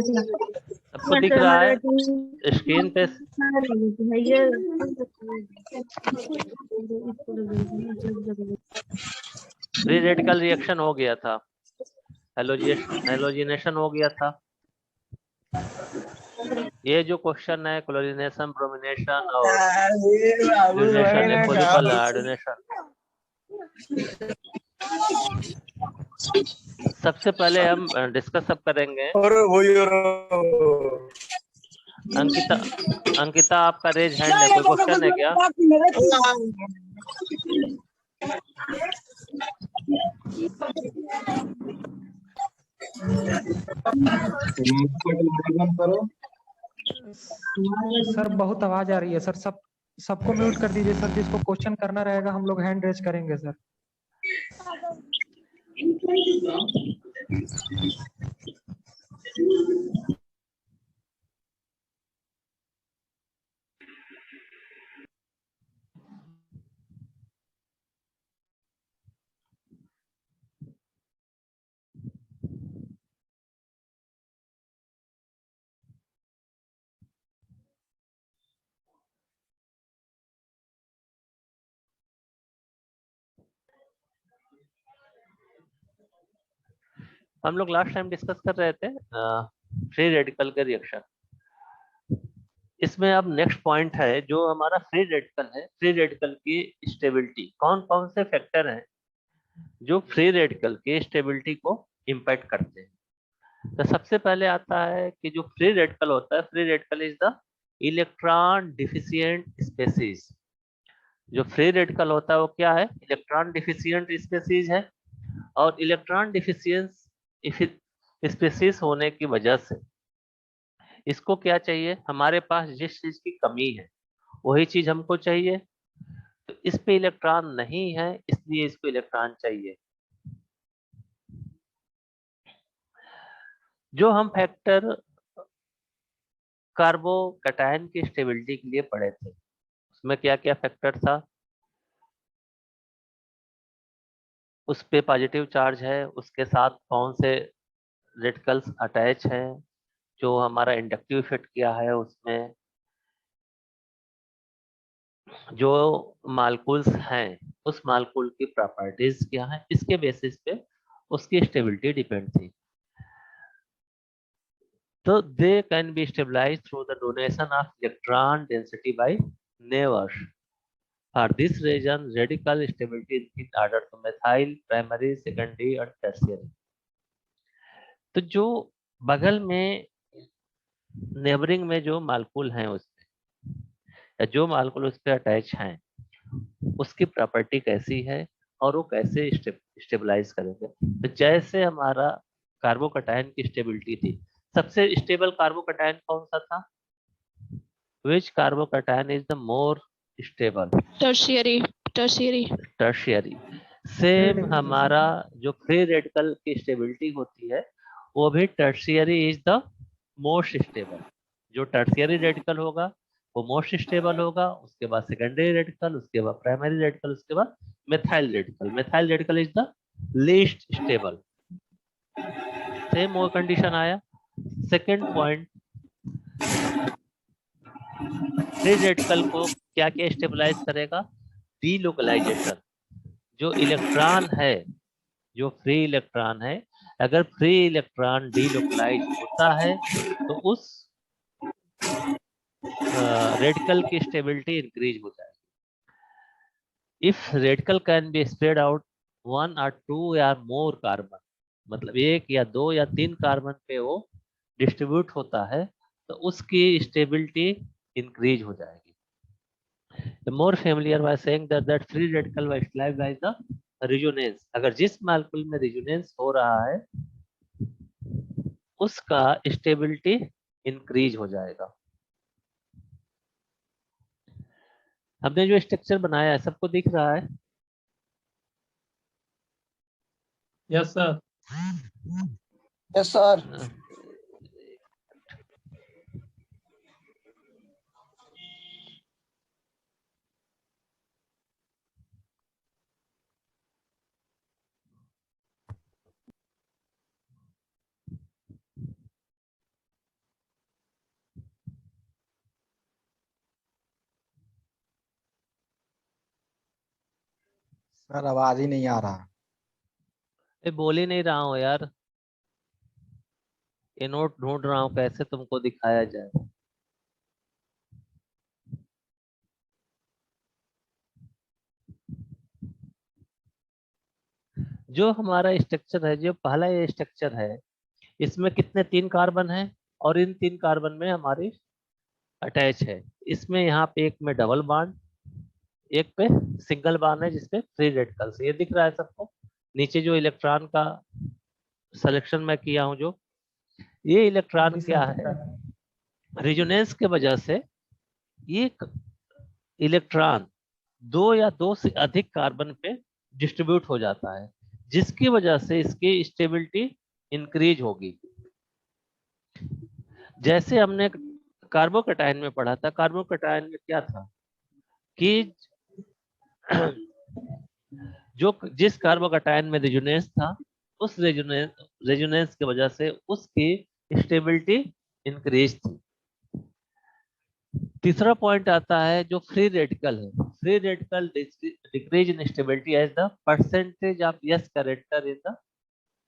सबको दिख रहा है स्क्रीन पे? फ्री रेडिकल रिएक्शन हो गया था, हेलोजिनेशन हो गया था। ये जो क्वेश्चन है क्लोरीनेशन, ब्रोमिनेशन और ड्यूनेशन, इम्पॉसिबल आयोडीनेशन, सबसे पहले हम डिस्कस सब करेंगे। अंकिता, अंकिता आपका रेज हैंड है, कोई क्वेश्चन है क्या? सर बहुत आवाज आ रही है सर, सबको म्यूट कर दीजिए सर। जिसको क्वेश्चन करना रहेगा हम लोग हैंड रेज करेंगे सर। हम लोग लास्ट टाइम डिस्कस कर रहे थे फ्री रेडिकल के रिएक्शन। इसमें अब नेक्स्ट पॉइंट है जो हमारा फ्री रेडिकल है, फ्री रेडिकल की स्टेबिलिटी। कौन कौन से फैक्टर हैं जो फ्री रेडिकल की स्टेबिलिटी को इम्पैक्ट करते हैं? तो सबसे पहले आता है कि जो फ्री रेडिकल होता है, free radical is the electron deficient species. जो फ्री रेडिकल होता है वो क्या है? इलेक्ट्रॉन डिफिशिएंट स्पेसीज है। और इलेक्ट्रॉन डिफिशियंस स्पेसीज होने की वजह से इसको क्या चाहिए? हमारे पास जिस चीज की कमी है वही चीज हमको चाहिए। तो इस पे इलेक्ट्रॉन नहीं है, इसलिए इसको इलेक्ट्रॉन चाहिए। जो हम फैक्टर कार्बोकैटायन की स्टेबिलिटी के लिए पढ़े थे, उसमें क्या क्या फैक्टर था? उस पे पॉजिटिव चार्ज है, उसके साथ कौन से रेडिकल्स अटैच हैं, जो हमारा इंडक्टिव इफेक्ट किया है उसमें, जो मालकूल्स हैं उस मालकूल की प्रॉपर्टीज क्या है, इसके बेसिस पे उसकी स्टेबिलिटी डिपेंड थी। तो they can be stabilized through the donation of electron density by neighbours. For this reason radical stability in order to methyl primary, secondary और टर्शियरी। तो जो बगल में नेबरिंग में जो मालकूल हैं उसमें, या जो मालकूल उस पर अटैच हैं, उसकी प्रॉपर्टी कैसी है और वो कैसे स्टेबलाइज करेंगे। तो जैसे हमारा कार्बोकैटायन की स्टेबिलिटी थी, सबसे स्टेबल कार्बोकैटायन कौन सा था? Which carbocation is the more stable? Tertiary. Tertiary. Tertiary. Same हमारा जो फ्री रेडिकल की स्टेबिलिटी होती है वो भी tertiary is the most stable. जो टर्शियरी रेडिकल होगा वो मोस्ट स्टेबल होगा, उसके बाद सेकेंडरी रेडिकल, उसके बाद प्राइमरी रेडिकल, उसके बाद methyl radical. Methyl radical is the least stable. Same वो कंडीशन आया। सेकेंड पॉइंट, फ्री रेडिकल को क्या क्या स्टेबलाइज करेगा? डीलोकलाइजेशन। जो इलेक्ट्रॉन है, जो फ्री इलेक्ट्रॉन है, अगर फ्री इलेक्ट्रॉन डीलोकलाइज होता है तो उस रेडिकल की स्टेबिलिटी इंक्रीज हो जाएगी। If radical can be spread out 1 or 2 या मोर कार्बन, मतलब 1 या 2 या 3 कार्बन पे वो डिस्ट्रीब्यूट होता है, तो उसकी स्टेबिलिटी इंक्रीज हो जाएगी। The more familiar by saying that free radical was stabilized the resonance। अगर जिस मालिक्यूल में रेजोनेंस हो रहा है उसका स्टेबिलिटी इंक्रीज हो जाएगा। हमने जो स्ट्रक्चर बनाया है सबको दिख रहा है? Yes sir. Yes sir. Sir आवाज ही नहीं आ रहा। बोल ही नहीं रहा हूँ यार, ये नोट ढूंढ रहा हूँ कैसे तुमको दिखाया जाए। जो हमारा स्ट्रक्चर है, जो पहला ये स्ट्रक्चर है, इसमें कितने 3 कार्बन है, और इन 3 कार्बन में हमारी अटैच है। इसमें यहाँ पे एक में डबल बॉन्ड, एक पे सिंगल बॉन्ड है जिसपे फ्री रेडिकल्स। ये दिख रहा है सबको, नीचे जो इलेक्ट्रॉन का सिलेक्शन मैं किया हूँ, जो ये इलेक्ट्रॉन जी क्या सर। है, रेजोनेंस के वजह से ये इलेक्ट्रॉन 2 या 2 से अधिक कार्बन पे डिस्ट्रीब्यूट हो जाता है, जिसकी वजह से इसकी स्टेबिलिटी इंक्रीज होगी। जैसे हमने कार्बोकैटायन में पढ़ा था, कार्बोकैटायन में क्या था कि जो जिस कार्बोकैटायन में रेजोनेंस था, उस रेजोनेंस की वजह से उसकी स्टेबिलिटी इंक्रीज थी। तीसरा पॉइंट आता है जो फ्री रेडिकल है। Free radical decrease in stability as the percentage of s character in the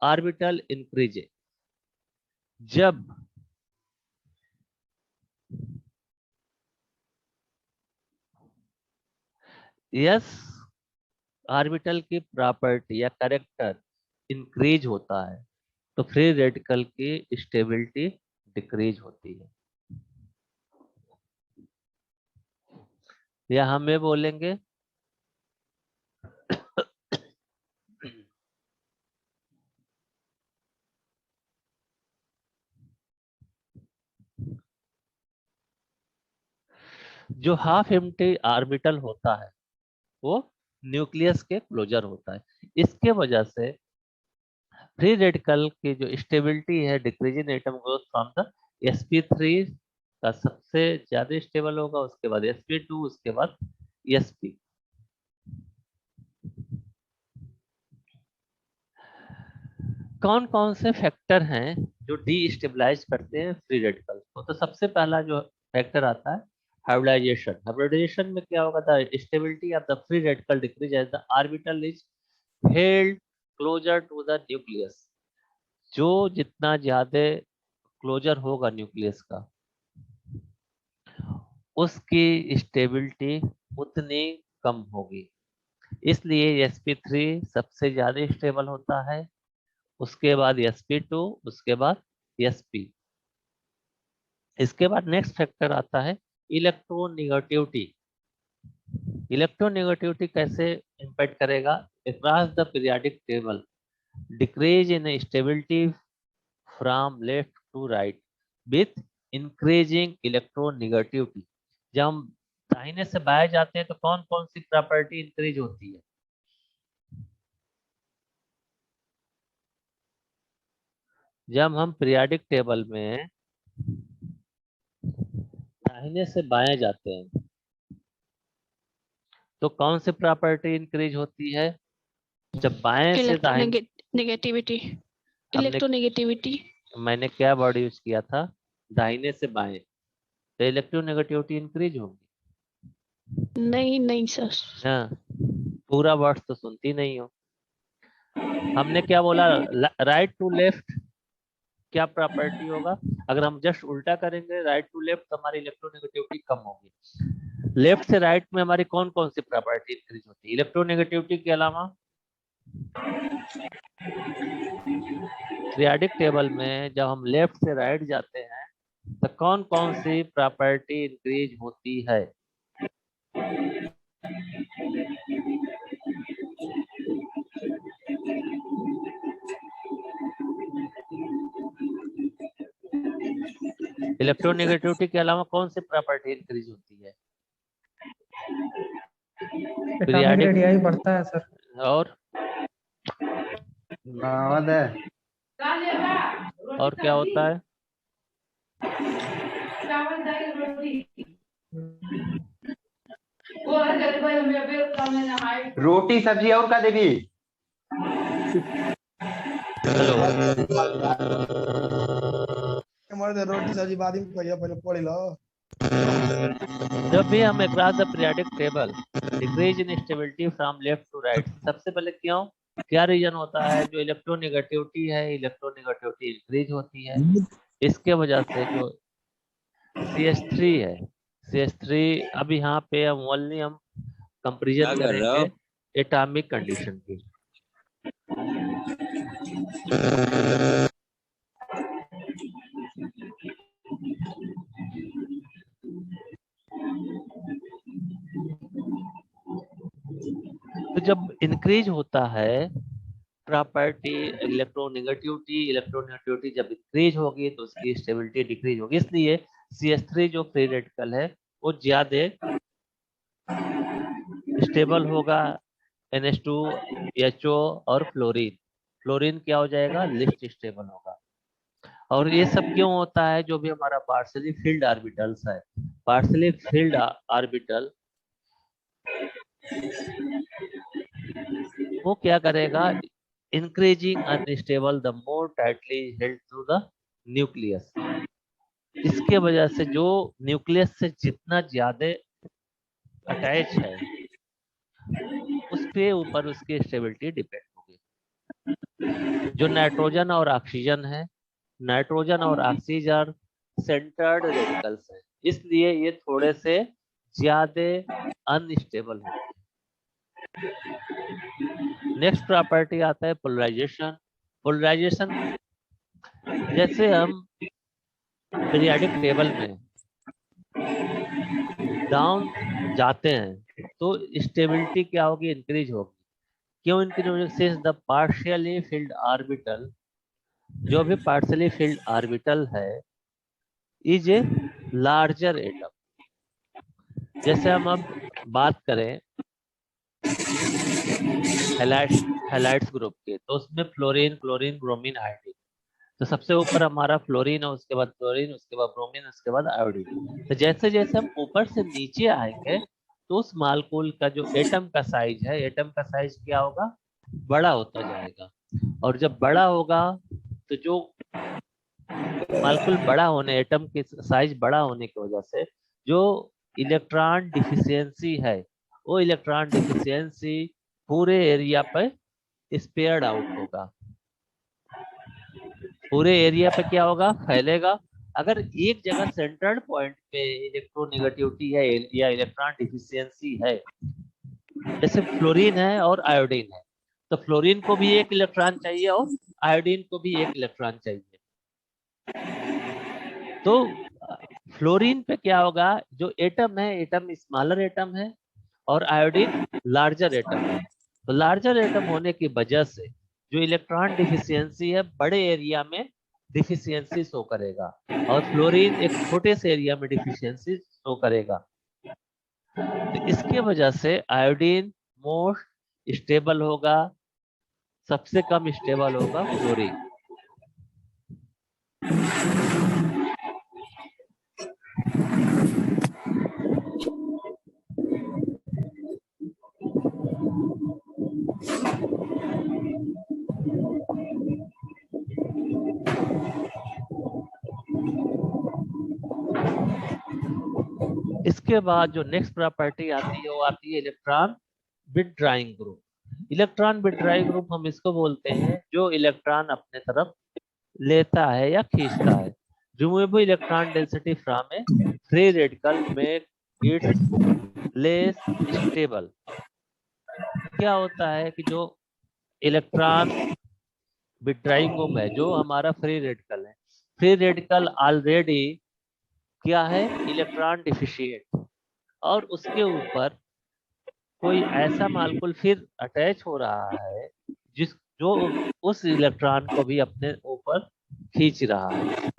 orbital increase. जब s ऑर्बिटल की प्रॉपर्टी या कैरेक्टर इंक्रीज होता है, तो फ्री रेडिकल की स्टेबिलिटी डिक्रीज होती है। या हम ये बोलेंगे जो हाफ एम्प्टी ऑर्बिटल होता है वो न्यूक्लियस के क्लोजर होता है। इसके वजह से फ्री रेडिकल की जो स्टेबिलिटी है decreasing atom growth from the sp3 का सबसे ज्यादा स्टेबल होगा, उसके बाद sp2, उसके बाद sp। कौन कौन से फैक्टर हैं जो डीस्टेबलाइज करते हैं फ्री रेडिकल को? तो सबसे पहला जो फैक्टर आता है हाइब्रिडाइजेशन। हाइब्रिडाइजेशन में क्या होगा, the stability of the free radical decrease as the orbital is held closer to the nucleus. जो जितना ज्यादा क्लोजर होगा न्यूक्लियस का, उसकी स्टेबिलिटी उतनी कम होगी। इसलिए sp3 सबसे ज्यादा स्टेबल होता है, उसके बाद sp2, उसके बाद sp। इसके बाद नेक्स्ट फैक्टर आता है इलेक्ट्रोनेगेटिविटी। इलेक्ट्रोनेगेटिविटी कैसे इम्पैक्ट करेगा? Across the periodic table decrease in stability from left to right with increasing electronegativity. जब हम दाहिने से बाएं जाते हैं तो कौन कौन सी प्रॉपर्टी इंक्रीज होती है? जब हम पीरियोडिक टेबल में दाहिने से बाएं जाते हैं तो कौन सी प्रॉपर्टी इंक्रीज होती है? जब बाएं से दाहिने, इलेक्ट्रोनेगेटिविटी। हमने इलेक्ट्रोनेगेटिविटी। मैंने क्या वर्ड यूज किया था? दाहिने से बाएं, तो इलेक्ट्रोनेगेटिविटी इंक्रीज होगी। नहीं नहीं सर। हाँ, पूरा वर्ड तो सुनती नहीं हो। हमने क्या बोला? राइट टू लेफ्ट क्या प्रॉपर्टी होगा? अगर हम जस्ट उल्टा करेंगे राइट टू लेफ्ट तो हमारी इलेक्ट्रोनेगेटिविटी कम होगी। लेफ्ट से राइट में हमारी कौन कौन सी प्रॉपर्टी इंक्रीज होती है इलेक्ट्रोनेगेटिविटी के अलावा? पीरियोडिक टेबल में जब हम लेफ्ट से राइट जाते हैं तो कौन कौन सी प्रॉपर्टी इंक्रीज होती है? इलेक्ट्रोनेगेटिविटी के अलावा कौन सी प्रॉपर्टी इंक्रीज होती है? एटॉमिक रेडियाई बढ़ता है सर। और और क्या होता है? रोटी सब्जी और का देवी। रोटी सब्जी बाद में पहले पढ़ लो। जब भी हम across the periodic table decrease in stability from left to right, सबसे पहले क्यों क्या रीजन होता है? जो इलेक्ट्रोनेगेटिविटी है, इलेक्ट्रोनेगेटिविटी इंक्रीज होती है। इसके वजह से जो CH3 है, CH3, अब यहाँ पे हम ओनली हम कंपेरिजन करेंगे एटॉमिक कंडीशन की। तो जब इंक्रीज होता है प्रॉपर्टी इलेक्ट्रोनेगेटिविटी जब इंक्रीज होगी तो उसकी स्टेबिलिटी डिक्रीज होगी। इसलिए CH3 जो फ्री रेडिकल है वो ज्यादा स्टेबल होगा। NH2, HO और फ्लोरीन क्या हो जाएगा? लिस्ट स्टेबल होगा। और ये सब क्यों होता है? जो भी हमारा पार्शली फील्ड ऑर्बिटल्स है, पार्शली फील्ड ऑर्बिटल वो क्या करेगा? Increasing unstable the more tightly held to the nucleus. इसके वजह से जो न्यूक्लियस से जितना ज्यादा अटैच है उसके ऊपर उसकी स्टेबिलिटी डिपेंड होगी। जो नाइट्रोजन और ऑक्सीजन है, नाइट्रोजन और ऑक्सीजन सेंटर्ड रेडिकल्स हैं, इसलिए ये थोड़े से ज्यादा अनस्टेबल होते हैं। नेक्स्ट प्रॉपर्टी आता है पोलराइजेशन। पोलराइजेशन जैसे हम पीरियोडिक टेबल में डाउन जाते हैं तो स्टेबिलिटी क्या होगी? इंक्रीज होगी। क्यों इंक्रीज होगी? Since the partially filled orbital, जो भी पार्शियली फील्ड ऑर्बिटल है इज ए लार्जर एटम। जैसे हम अब बात करें हैलाइड्स ग्रुप के, तो उसमें फ्लोरीन, क्लोरीन, ब्रोमीन, आयोडीन। तो सबसे ऊपर हमारा फ्लोरीन है, उसके बाद क्लोरीन, उसके बाद ब्रोमीन, उसके बाद आयोडीन। तो जैसे जैसे हम ऊपर से नीचे आएंगे तो उस मालकूल का जो एटम का साइज है, एटम का साइज क्या होगा? बड़ा होता जाएगा। और जब बड़ा होगा तो जो मालकूल बड़ा होने, एटम के साइज बड़ा होने की वजह से जो इलेक्ट्रॉन डिफिशियंसी है, वो इलेक्ट्रॉन डिफिशियंसी पूरे एरिया पर स्प्रेड आउट होगा। पूरे एरिया पे क्या होगा? फैलेगा। अगर एक जगह सेंट्रल पॉइंट पे इलेक्ट्रोनेगेटिविटी है या इलेक्ट्रॉन डिफिशियंसी है, जैसे फ्लोरीन है और आयोडीन है, तो फ्लोरीन को भी एक इलेक्ट्रॉन चाहिए और आयोडीन को भी एक इलेक्ट्रॉन चाहिए। तो फ्लोरीन पे क्या होगा? जो एटम है, एटम स्मॉलर एटम है और आयोडीन लार्जर एटम है। तो लार्जर एटम होने की वजह से जो इलेक्ट्रॉन डिफिशियंसी है बड़े एरिया में डिफिशियंसी शो करेगा, और फ्लोरीन एक छोटे से एरिया में डिफिशियंसी शो करेगा। तो इसके वजह से आयोडीन मोस्ट स्टेबल होगा, सबसे कम स्टेबल होगा फ्लोरीन। इसके बाद जो नेक्स्ट प्रॉपर्टी आती है वो आती है इलेक्ट्रॉन विथड्राइंग ग्रुप। इलेक्ट्रॉन विथड्राइंग ग्रुप हम इसको बोलते हैं जो इलेक्ट्रॉन अपने तरफ लेता है या खींचता है। Removable electron density from A free radical make it's less stable. क्या होता है कि जो इलेक्ट्रॉन विथड्राइंग ग्रुप है, जो हमारा फ्री रेडिकल है, फ्री रेडिकल ऑलरेडी क्या है? इलेक्ट्रॉन डिफिशिएंट, और उसके ऊपर कोई ऐसा मालकूल फिर अटैच हो रहा है जो उस इलेक्ट्रॉन को भी अपने ऊपर खींच रहा है।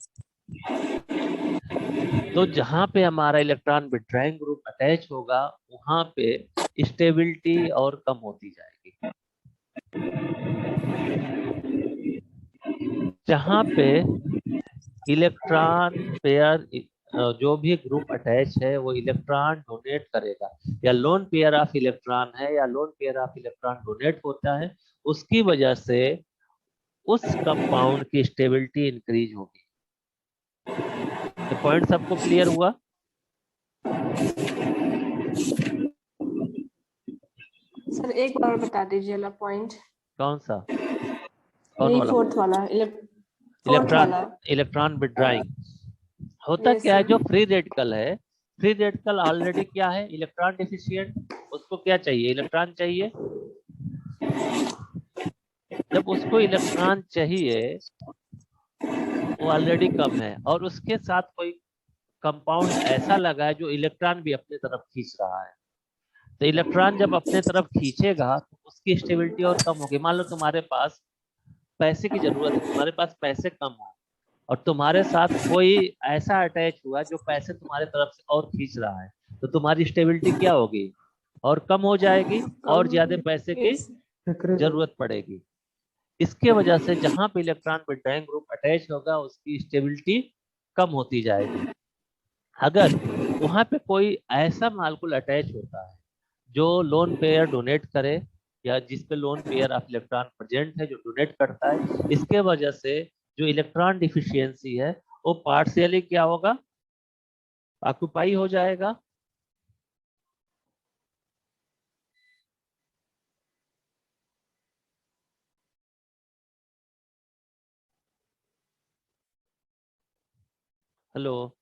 तो जहां पे हमारा इलेक्ट्रॉन विथड्राइंग ग्रुप अटैच होगा वहां पे स्टेबिलिटी और कम होती जाएगी। जहां पे इलेक्ट्रॉन पेयर जो भी ग्रुप अटैच है वो इलेक्ट्रॉन डोनेट करेगा, या लोन पेयर ऑफ इलेक्ट्रॉन है या lone pair of electron donate होता है, उसकी वजह से उस कंपाउंड की स्टेबिलिटी इंक्रीज होगी। तो पॉइंट सबको क्लियर हुआ? सर एक बार और बता दीजिए वाला पॉइंट। कौन सा? कौन यही वाला? फोर्थ वाला फोर्थ इलेक्ट्रॉन वाला। Electron withdrawing. होता Yes, क्या है, sir. जो फ्री रेडिकल है, फ्री रेडिकल ऑलरेडी क्या है, इलेक्ट्रॉन डिफिशिएंट। उसको क्या चाहिए? इलेक्ट्रॉन चाहिए। जब उसको इलेक्ट्रॉन चाहिए, वो ऑलरेडी कम है और उसके साथ कोई कंपाउंड ऐसा लगा है जो इलेक्ट्रॉन भी अपने तरफ खींच रहा है। तो इलेक्ट्रॉन जब अपने तरफ खींचेगा तो उसकी स्टेबिलिटी और कम होगी। मान लो तुम्हारे पास पैसे की जरूरत है, तुम्हारे पास पैसे कम है और तुम्हारे साथ कोई ऐसा अटैच हुआ जो पैसे तुम्हारे तरफ से और खींच रहा है, तो तुम्हारी स्टेबिलिटी क्या होगी? और कम हो जाएगी और ज्यादा पैसे की Yes. जरूरत पड़ेगी। इसके वजह से जहां पे इलेक्ट्रॉन विड्रॉइंग ग्रुप अटैच होगा उसकी स्टेबिलिटी कम होती जाएगी। अगर वहां पे कोई ऐसा मालिक्यूल अटैच होता है जो लोन पेयर डोनेट करे, या जिस पे lone pair of electron present है जो डोनेट करता है, इसके वजह से जो इलेक्ट्रॉन डिफिशियंसी है वो पार्शियली क्या होगा? ऑक्यूपाई हो जाएगा। हेलो।